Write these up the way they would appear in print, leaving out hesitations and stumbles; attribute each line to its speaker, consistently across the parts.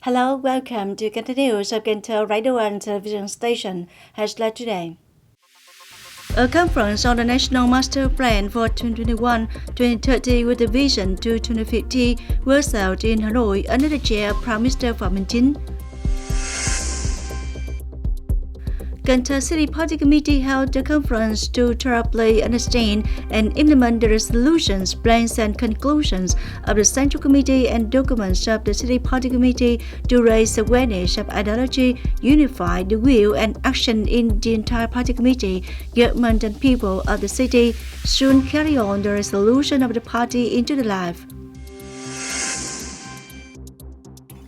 Speaker 1: Hello, welcome to Cần Thơ News of Cần Thơ Radio and Television Station. Headline today. A conference on the National Master Plan for 2021-2030 with a vision to 2050 was held in Hanoi under the chair of Prime Minister Phạm Minh Chính. Cần Thơ City Party Committee held a conference to thoroughly understand and implement the resolutions, plans and conclusions of the Central Committee and documents of the City Party Committee to raise awareness of ideology, unify the will and action in the entire party committee, government and people of the city, soon carry on the resolution of the party into the life.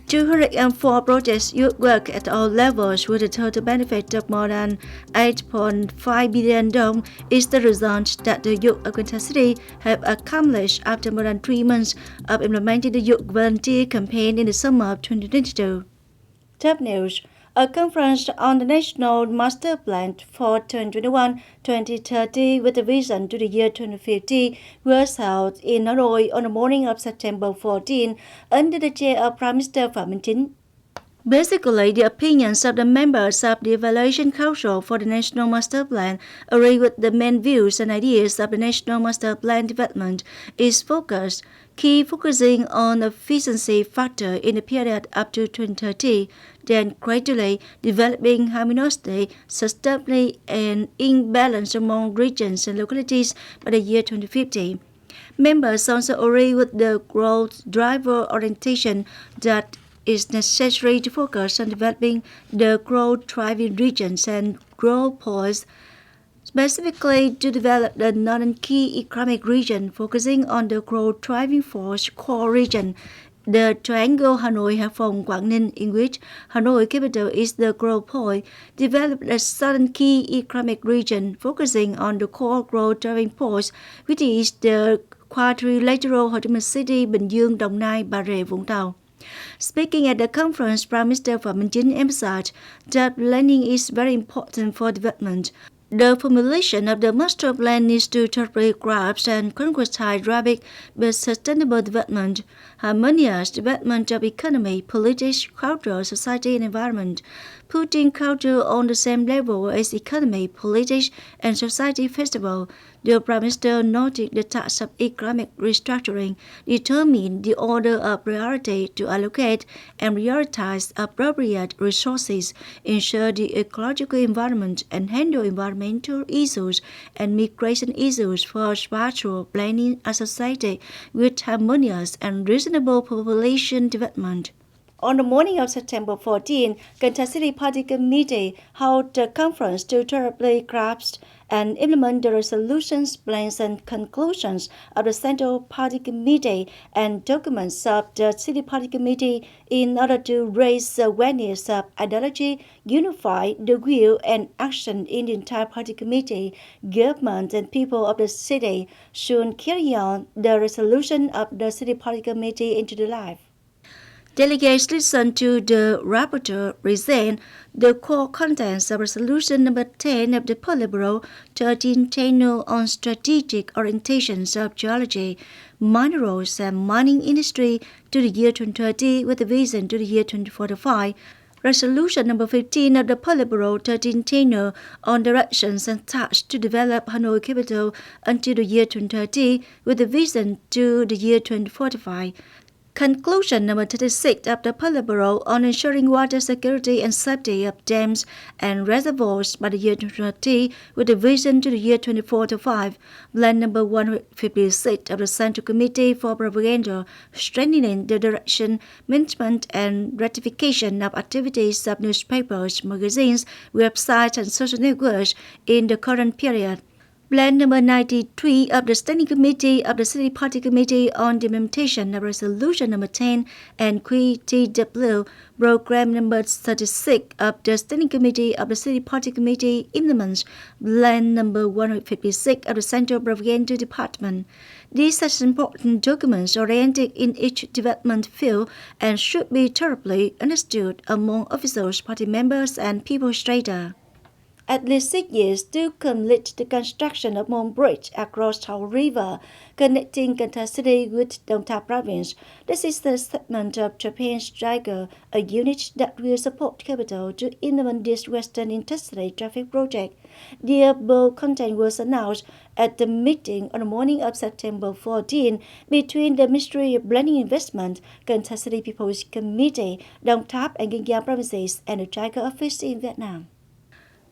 Speaker 1: 204 projects youth work at all levels with a total benefit of more than 8.5 billion dong is the result that the youth of Cần Thơ City have accomplished after more than 3 months of implementing the youth volunteer campaign in the summer of 2022. Top news. A conference on the National Master Plan for 2021-2030 with a vision to the year 2050 was held in Hanoi on the morning of September 14 under the chair of Prime Minister Phạm Minh Chính. Basically, the opinions of the members of the Evaluation Council for the National Master Plan agree with the main views and ideas of the National Master Plan development is focusing on efficiency factor in the period up to 2030, then gradually developing harmoniously, sustainably, and in balance among regions and localities by the year 2050. Members also agree with the growth driver orientation that is necessary to focus on developing the growth-driving regions and growth poles, specifically to develop the northern key economic region, focusing on the growth-driving force core region, the triangle Hanoi, Hải Phòng, Quảng Ninh, in which Hanoi capital is the growth point, develop the southern key economic region, focusing on the core growth-driving force, which is the quadrilateral Hồ Chí Minh City, Bình Dương, Đồng Nai, Bà Rịa, Vũng Tàu. Speaking at the conference, Prime Minister Phạm Minh Chính emphasized that planning is very important for development. The formulation of the master plan needs to thoroughly grasp and concretize rapid but sustainable development, harmonious development of economy, politics, culture, society, and environment, putting culture on the same level as economy, politics, and society festival. The Prime Minister noted the task of economic restructuring, determine the order of priority to allocate and prioritize appropriate resources, ensure the ecological environment, and handle environmental issues and migration issues for spatial planning associated with harmonious and reasonable population development. On the morning of September 14, Cần Thơ City Party Committee held a conference to thoroughly grasp and implement the resolutions, plans, and conclusions of the Central Party Committee and documents of the City Party Committee in order to raise awareness of ideology, unify the will and action in the entire party committee, government, and people of the city, soon carry on the resolution of the City Party Committee into the life. Delegates listened to the rapporteur present the core contents of Resolution number 10 of the Politburo 13 Tenure on Strategic Orientations of Geology, Minerals and Mining Industry to the year 2030 with a vision to the year 2045. Resolution number 15 of the Politburo 13 Tenure on Directions and Tasks to Develop Hanoi Capital until the year 2030 with a vision to the year 2045. Conclusion number 36 of the Politburo on ensuring water security and safety of dams and reservoirs by the year 2030 with a vision to the year 2045. Plan number 156 of the Central Committee for Propaganda, strengthening the direction, management and ratification of activities of newspapers, magazines, websites and social networks in the current period. Plan number 93 of the Standing Committee of the City Party Committee on the implementation of Resolution number 10 and QTW, Program number 36 of the Standing Committee of the City Party Committee implements Plan number 156 of the Central Propaganda Department. These are important documents oriented in each development field and should be thoroughly understood among officials, party members, and people strata. at least 6 years to complete the construction of Mont Bridge across Thao River, connecting Cần Thơ City with Đồng Tháp Province. This is the segment of Japan's JIGA, a unit that will support capital to implement this Western Intercity traffic project. The above content was announced at the meeting on the morning of September 14 between the Ministry of Planning Investment, Cần Thơ City People's Committee, Đồng Tháp and Kiên Giang provinces, and the JIGA office in Vietnam.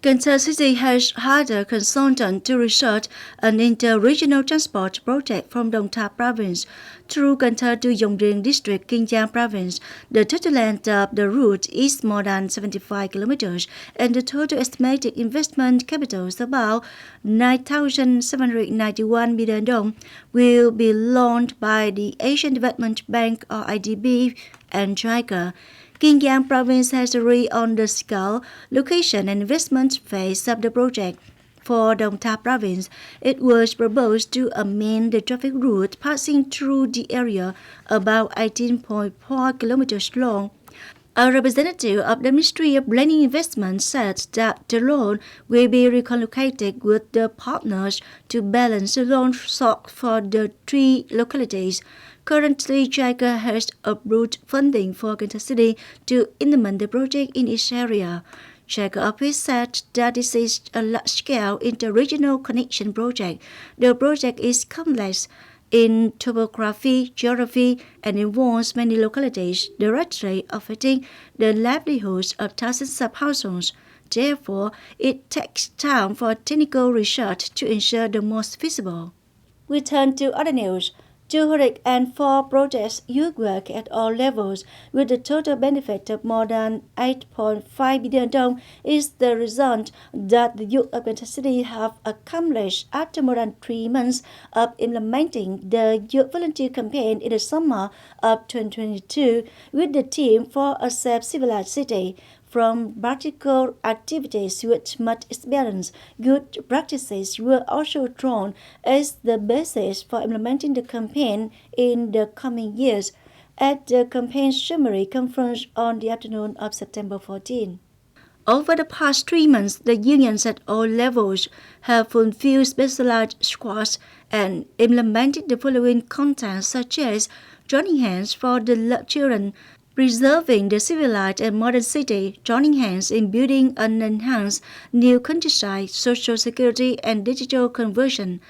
Speaker 1: Cần Thơ City has hired a consultant to research an inter-regional transport project from Đồng Tháp Province through Cần Thơ to Dong Rieng District, Kiên Giang Province. The total length of the route is more than 75 kilometers, and the total estimated investment capital is about 9,791 million dong, will be launched by the Asian Development Bank or IDB and JICA. Kiên Giang Province has agreed on the scale, location, and investment phase of the project. For Đồng Tháp Province, it was proposed to amend the traffic route passing through the area, about 18.4 kilometers long. A representative of the Ministry of Planning Investment said that the loan will be recollocated with the partners to balance the loan sought for the three localities. Currently, JICA has approved funding for Cần Thơ City to implement the project in its area. JICA office said that this is a large-scale inter-regional connection project. The project is complex in topography, geography, and involves many localities, directly affecting the livelihoods of thousands of households. Therefore, it takes time for technical research to ensure the most feasible. We turn to other news. 204 projects youth work at all levels with a total benefit of more than 8.5 billion dong is the result that the youth of Cần Thơ City have accomplished after more than 3 months of implementing the youth volunteer campaign in the summer of 2022 with the theme for a safe civilized city. From practical activities with much experience, good practices were also drawn as the basis for implementing the campaign in the coming years at the campaign summary conference on the afternoon of September 14. Over the past 3 months, the unions at all levels have fulfilled specialized squads and implemented the following content such as joining hands for the children, preserving the civilized and modern city, joining hands in building an enhanced new countryside, social security, and digital conversion.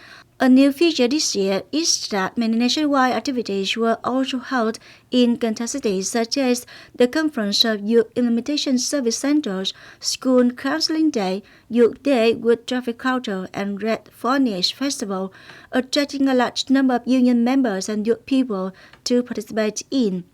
Speaker 1: A new feature this year is that many nationwide activities were also held in Cần Thơ City, such as the Conference of Youth Implementation Service Centers, School Counseling Day, Youth Day with Traffic Culture, and Red Furnace Festival, attracting a large number of union members and youth people to participate in.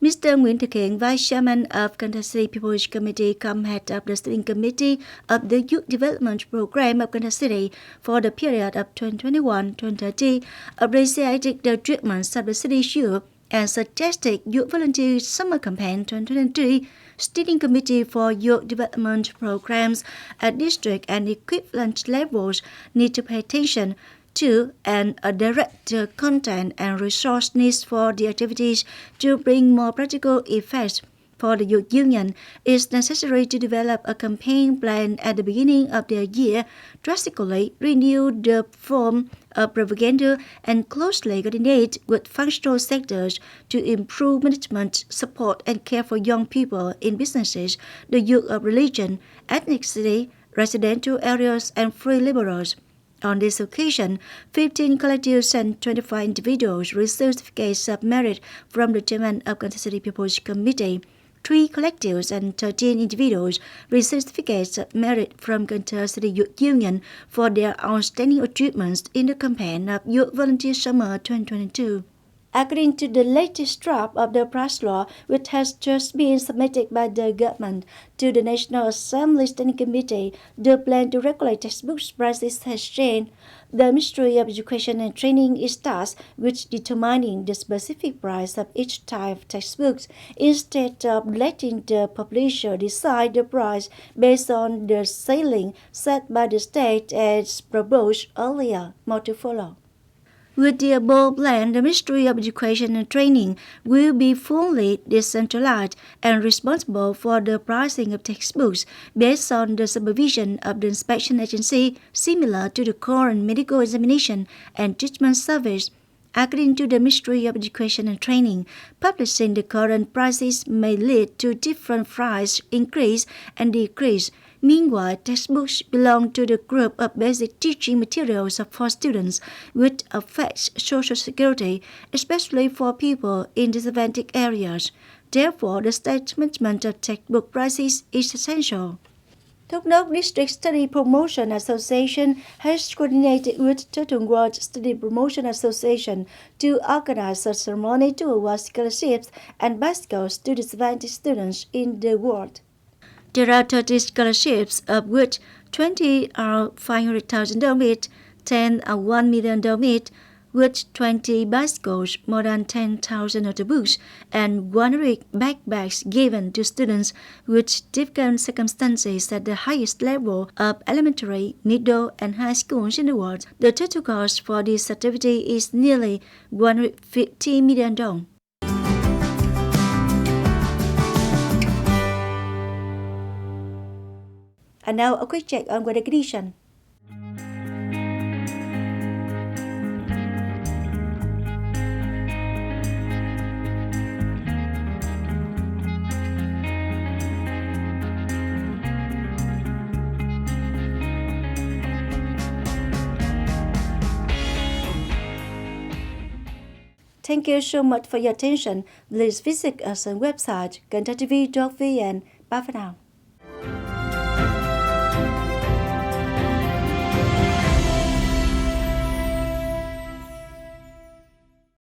Speaker 1: Mr. Nguyễn Thực Hiện, Vice Chairman of Cần Thơ City People's Committee, come head of the Steering Committee of the Youth Development Program of Cần Thơ City for the period of 2021-2030, appreciated the treatment of the city's youth and suggested Youth Volunteer Summer Campaign 2023 Steering Committee for Youth Development Programs at district and equivalent levels need to pay attention to and direct the content and resource needs for the activities to bring more practical effects. For the youth union, it is necessary to develop a campaign plan at the beginning of the year, drastically renew the form of propaganda, and closely coordinate with functional sectors to improve management, support, and care for young people in businesses, the youth of religion, ethnicity, residential areas, and free liberals. On this occasion, 15 collectives and 25 individuals received certificates of merit from the chairman of Cần Thơ City People's Committee. 3 collectives and 13 individuals received certificates of merit from Cần Thơ City Youth Union for their outstanding achievements in the campaign of Youth Volunteer Summer 2022. According to the latest draft of the price law, which has just been submitted by the government to the National Assembly Standing Committee, the plan to regulate textbook prices has changed. The Ministry of Education and Training is tasked with determining the specific price of each type of textbooks instead of letting the publisher decide the price based on the ceiling set by the state as proposed earlier. More to follow. With the above plan, the Ministry of Education and Training will be fully decentralized and responsible for the pricing of textbooks based on the supervision of the inspection agency, similar to the current medical examination and treatment service. According to the Ministry of Education and Training, publishing the current prices may lead to different price increase and decrease. Meanwhile, textbooks belong to the group of basic teaching materials for students, which affects social security, especially for people in disadvantaged areas. Therefore, the state management of textbook prices is essential. Thốt Nốt District Study Promotion Association has coordinated with Third World Study Promotion Association to organize a ceremony to award scholarships and bicycles to disadvantaged students in the world. There are 30 scholarships, of which 20 are 500,000 dong each, 10 are 1 million dong each, with 20 bicycles, more than 10,000 notebooks, and 100 backpacks given to students with difficult circumstances at the highest level of elementary, middle, and high schools in the world. The total cost for this activity is nearly 150 million dong. And now a quick check on weather condition. Thank you so much for your attention. Please visit us on website thtpct.vn. Bye for now.